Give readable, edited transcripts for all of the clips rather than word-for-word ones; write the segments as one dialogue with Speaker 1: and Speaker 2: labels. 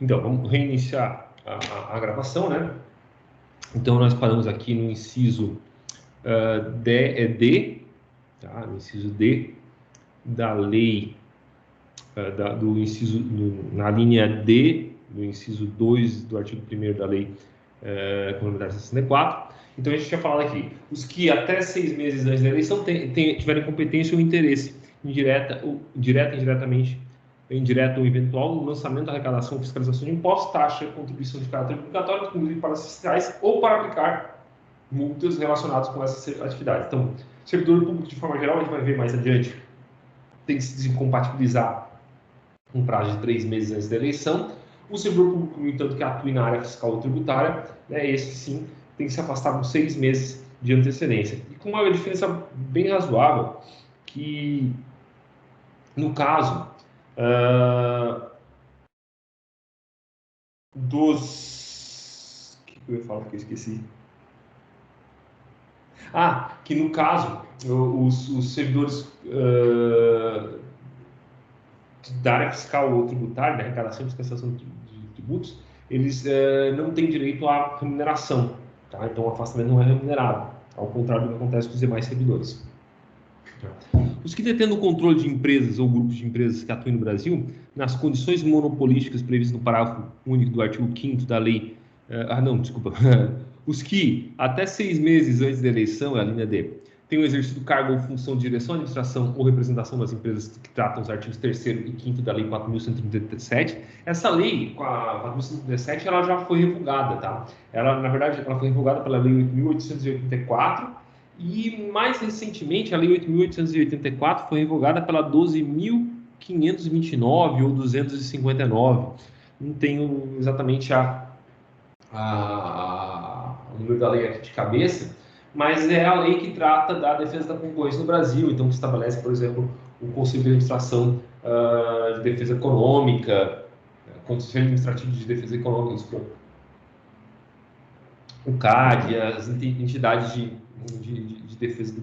Speaker 1: Então, vamos reiniciar a gravação, né? Então, nós paramos aqui no inciso D, tá? No inciso D da lei, do inciso, na linha D, do inciso 2 do artigo 1º da lei complementar 64. Então, a gente tinha falado aqui, os que até 6 meses antes da eleição tiverem competência ou interesse direta e indiretamente, indireto ou eventual, no lançamento, arrecadação, fiscalização de impostos, taxa, contribuição de caráter obrigatório, inclusive para as fiscais, ou para aplicar multas relacionadas com essas atividades. Então, servidor público, de forma geral, a gente vai ver mais adiante, tem que se desincompatibilizar com prazo de 3 meses antes da eleição. O servidor público, no entanto, que atua na área fiscal ou tributária, né, esse sim tem que se afastar com 6 meses de antecedência. E com uma diferença bem razoável, que no caso dos... O que eu ia falar que eu esqueci? Que no caso, os servidores da área fiscal ou tributária, da arrecadação e fiscalização de tributos, eles não têm direito à remuneração, tá? Então o afastamento não é remunerado, ao contrário do que acontece com os demais servidores. Os que detêm o controle de empresas ou grupos de empresas que atuem no Brasil, nas condições monopolísticas previstas no parágrafo único do artigo 5º da lei... Os que, até 6 meses antes da eleição, é a linha D, tenham exercido cargo ou função de direção, administração ou representação das empresas que tratam os artigos 3º e 5º da Lei 4.137. Essa lei, a 4.137, ela já foi revogada, tá? Ela, na verdade, ela foi revogada pela Lei 8.884 e, mais recentemente, a Lei 8.884 foi revogada pela 12.529 ou 259. Não tenho exatamente o número da lei aqui de cabeça, mas é a lei que trata da defesa da concorrência no Brasil, então que estabelece, por exemplo, o Conselho de Administração de Defesa Econômica, Conselho Administrativo de Defesa Econômica, o CAD, as entidades de defesa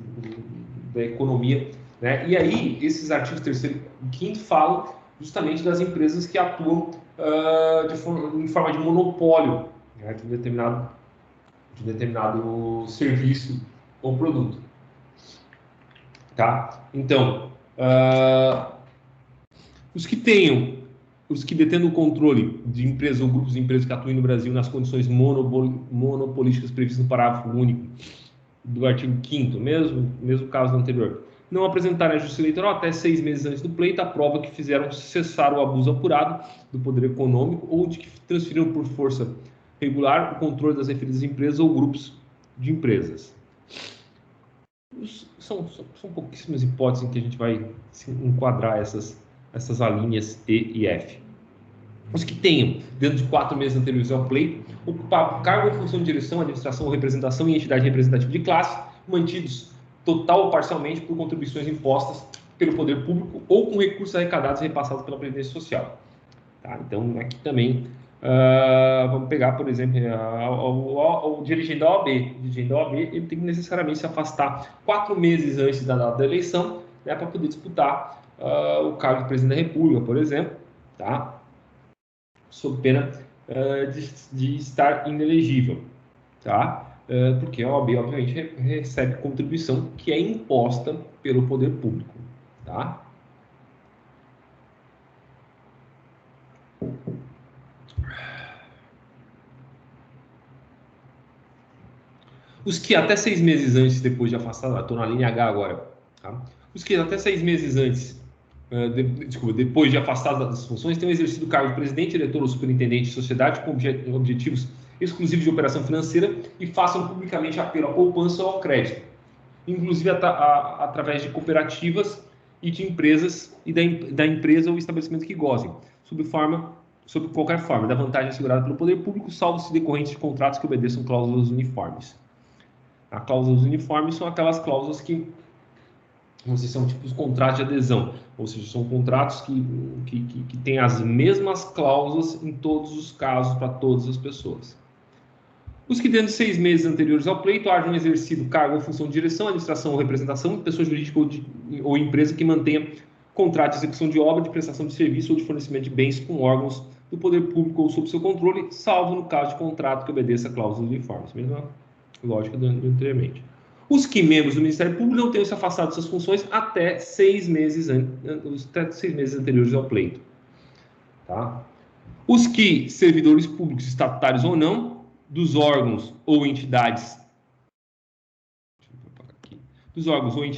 Speaker 1: da economia, né? E aí, esses artigos 3º e 5º falam justamente das empresas que atuam em forma de monopólio, né, de determinado serviço ou produto, tá? Então, os que detêm o controle de empresas ou grupos de empresas que atuem no Brasil nas condições monopolísticas previstas no parágrafo único do artigo 5º, mesmo caso do anterior, não apresentarem a justiça eleitoral até 6 meses antes do pleito a prova que fizeram cessar o abuso apurado do poder econômico ou de que transferiram por força regular o controle das referidas empresas ou grupos de empresas. São pouquíssimas hipóteses em que a gente vai enquadrar essas alíneas E e F. Os que tenham, dentro de 4 meses anteriores ao pleito, ocupado cargo ou função de direção, administração ou representação em entidade representativa de classe, mantidos total ou parcialmente por contribuições impostas pelo poder público ou com recursos arrecadados e repassados pela Previdência Social. Tá? Então, aqui também, vamos pegar, por exemplo, o dirigente da OAB. O dirigente da OAB ele tem que necessariamente se afastar 4 meses antes da data da eleição, né, para poder disputar o cargo de presidente da República, por exemplo, tá? Sob pena de estar inelegível, tá? Porque a OAB, obviamente, recebe contribuição que é imposta pelo poder público, tá? Os que até 6 meses antes, depois de afastado, estou na linha H agora, tá? Os que até 6 meses antes, depois de afastado das funções, tenham exercido o cargo de presidente, diretor ou superintendente de sociedade com objetivos exclusivos de operação financeira e façam publicamente apelo à poupança ou ao crédito, inclusive através de cooperativas e de empresas e da empresa ou estabelecimento que gozem, sob qualquer forma, da vantagem assegurada pelo poder público, salvo se decorrentes de contratos que obedeçam cláusulas uniformes. As cláusulas uniformes são aquelas cláusulas que são tipo os contratos de adesão, ou seja, são contratos que têm as mesmas cláusulas em todos os casos para todas as pessoas. Os que dentro de 6 meses anteriores ao pleito hajam exercido cargo ou função de direção, administração ou representação de pessoa jurídica ou empresa que mantenha contrato de execução de obra, de prestação de serviço ou de fornecimento de bens com órgãos do poder público ou sob seu controle, salvo no caso de contrato que obedeça a cláusulas uniformes. Mesma lógica do anteriormente. Os que membros do Ministério Público não tenham se afastado de suas funções até 6 meses anteriores ao pleito. Tá? Os que, servidores públicos estatutários ou não, dos órgãos ou entidades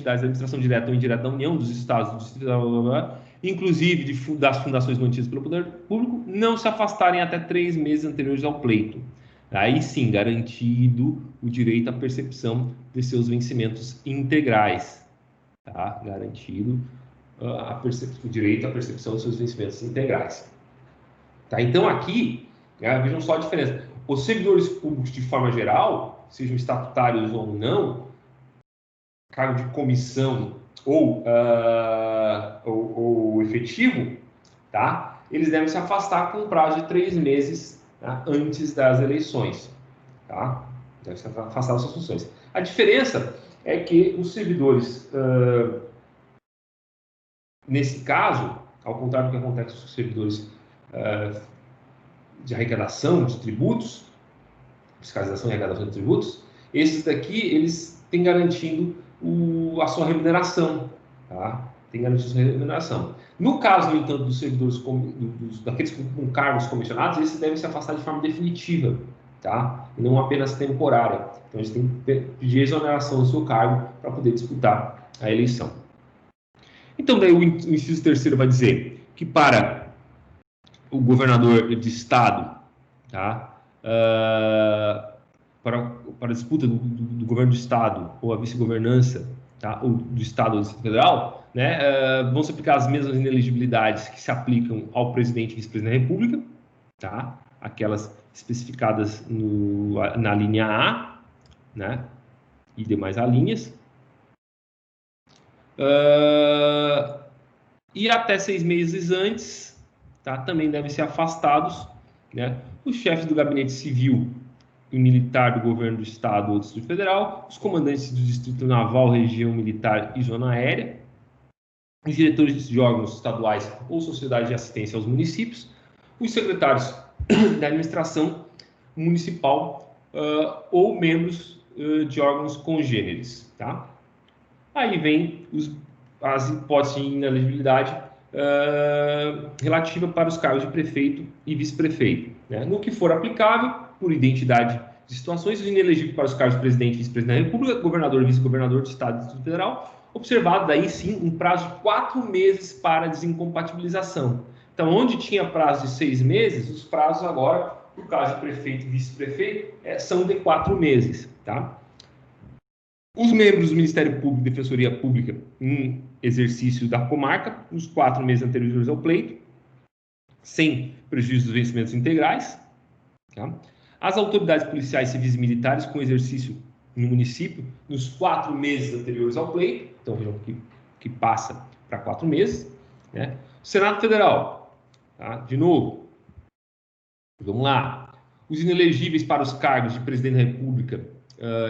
Speaker 1: da administração direta ou indireta da União, dos Estados, do Distrito, inclusive das fundações mantidas pelo Poder Público, não se afastarem até 3 meses anteriores ao pleito. Aí sim, garantido o direito à percepção de seus vencimentos integrais. Tá? Garantido o direito à percepção dos seus vencimentos integrais. Tá? Então, aqui, vejam só a diferença. Os servidores públicos, de forma geral, sejam estatutários ou não, cargo de comissão ou efetivo, tá? Eles devem se afastar com um prazo de 3 meses, tá? Antes das eleições. Tá? Devem se afastar das suas funções. A diferença é que os servidores, nesse caso, ao contrário do que acontece com os servidores de arrecadação de tributos, fiscalização e arrecadação de tributos, esses daqui, eles têm garantindo a sua remuneração, tá? Tem garantido a sua remuneração. No caso, no entanto, dos servidores, daqueles com cargos comissionados, esses devem se afastar de forma definitiva, tá? E não apenas temporária. Então, eles têm que pedir exoneração do seu cargo para poder disputar a eleição. Então, daí o inciso terceiro vai dizer que para o governador de estado, tá? Para a disputa do governo do estado ou a vice-governança, tá? Ou do estado ou do Distrito Federal, né? Vão se aplicar as mesmas inelegibilidades que se aplicam ao presidente e vice-presidente da República, tá? Aquelas especificadas na linha A, né? E demais alíneas. E até 6 meses antes, tá? Também devem ser afastados, né? Os chefes do gabinete civil e militar do governo do estado ou do Distrito Federal, os comandantes do Distrito Naval, região militar e zona aérea, os diretores de órgãos estaduais ou sociedade de assistência aos municípios, os secretários da administração municipal ou membros de órgãos congêneres. Tá? Aí vem as hipóteses de inelegibilidade relativa para os cargos de prefeito e vice-prefeito. Né? No que for aplicável, por identidade de situações, os inelegíveis para os cargos de presidente e vice-presidente da República, governador e vice-governador do Estado e do Distrito Federal, observado daí sim um prazo de 4 meses para desincompatibilização. Então, onde tinha prazo de 6 meses, os prazos agora, no caso de prefeito e vice-prefeito, são de 4 meses. Tá? Os membros do Ministério Público e Defensoria Pública em exercício da comarca, nos 4 meses anteriores ao pleito, sem prejuízo dos vencimentos integrais. Tá? As autoridades policiais, civis e militares com exercício no município nos 4 meses anteriores ao pleito, então vejam que passa para 4 meses. Né? O Senado Federal, tá? De novo, vamos lá, os inelegíveis para os cargos de presidente da República,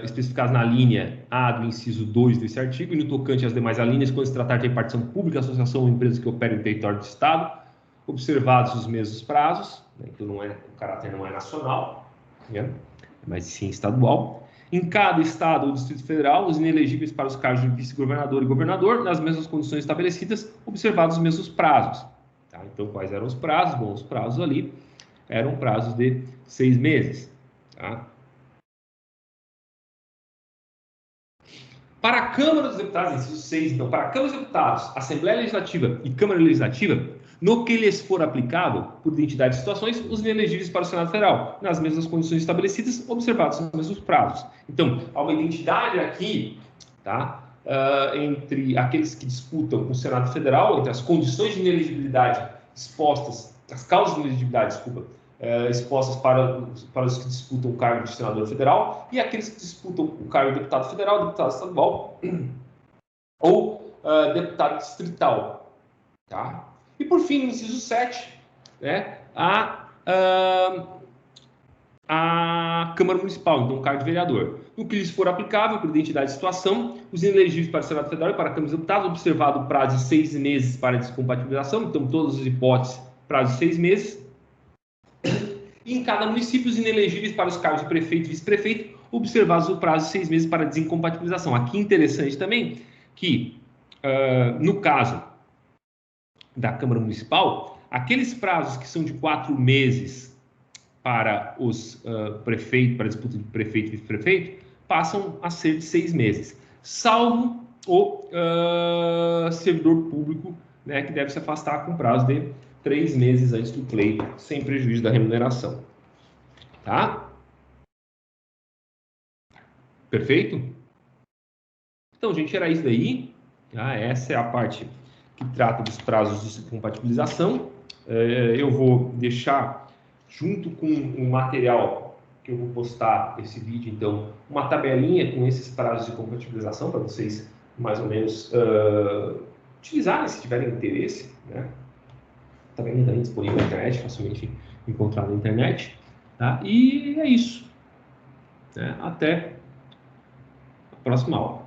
Speaker 1: especificados na linha A do inciso 2 desse artigo, e no tocante às demais alíneas, quando se tratar de repartição pública, associação ou empresa que opera no território do Estado, observados os mesmos prazos, né? Então o caráter não é nacional, né? Mas sim estadual. Em cada estado ou Distrito Federal, os inelegíveis para os cargos de vice-governador e governador, nas mesmas condições estabelecidas, observados os mesmos prazos. Tá? Então, quais eram os prazos? Bom, os prazos ali eram prazos de 6 meses. Tá? Para a Câmara dos Deputados, inciso 6, então, para a Câmara dos Deputados, Assembleia Legislativa e Câmara Legislativa, no que lhes for aplicável, por identidade de situações, os inelegíveis para o Senado Federal, nas mesmas condições estabelecidas, observados os mesmos prazos. Então, há uma identidade aqui, tá? Entre aqueles que disputam o Senado Federal, entre as condições de inelegibilidade expostas, as causas de inelegibilidade, expostas para os que disputam o cargo de senador federal e aqueles que disputam o cargo de deputado federal, deputado estadual ou deputado distrital. Tá? E, por fim, no inciso 7, né, a Câmara Municipal, então o cargo de vereador. No que lhes for aplicável, por identidade de situação, os inelegíveis para o Senado Federal e para a Câmara dos Deputados, observado o prazo de 6 meses para descompatibilização, então todas as hipóteses, prazo de 6 meses, E em cada município, os inelegíveis para os cargos de prefeito e vice-prefeito, observados o prazo de 6 meses para desincompatibilização. Aqui interessante também que, no caso da Câmara Municipal, aqueles prazos que são de 4 meses para os prefeitos, para a disputa de prefeito e vice-prefeito, passam a ser de 6 meses, salvo o servidor público, né, que deve se afastar com prazo de 3 meses antes do pleito, sem prejuízo da remuneração. Tá? Perfeito? Então, gente, era isso daí. Tá? Essa é a parte que trata dos prazos de compatibilização. Eu vou deixar, junto com o material que eu vou postar esse vídeo, então, uma tabelinha com esses prazos de compatibilização para vocês, mais ou menos, utilizarem se tiverem interesse, né? Tabelinha está disponível na internet, facilmente encontrada na internet. Tá? E é isso. Né? Até a próxima aula.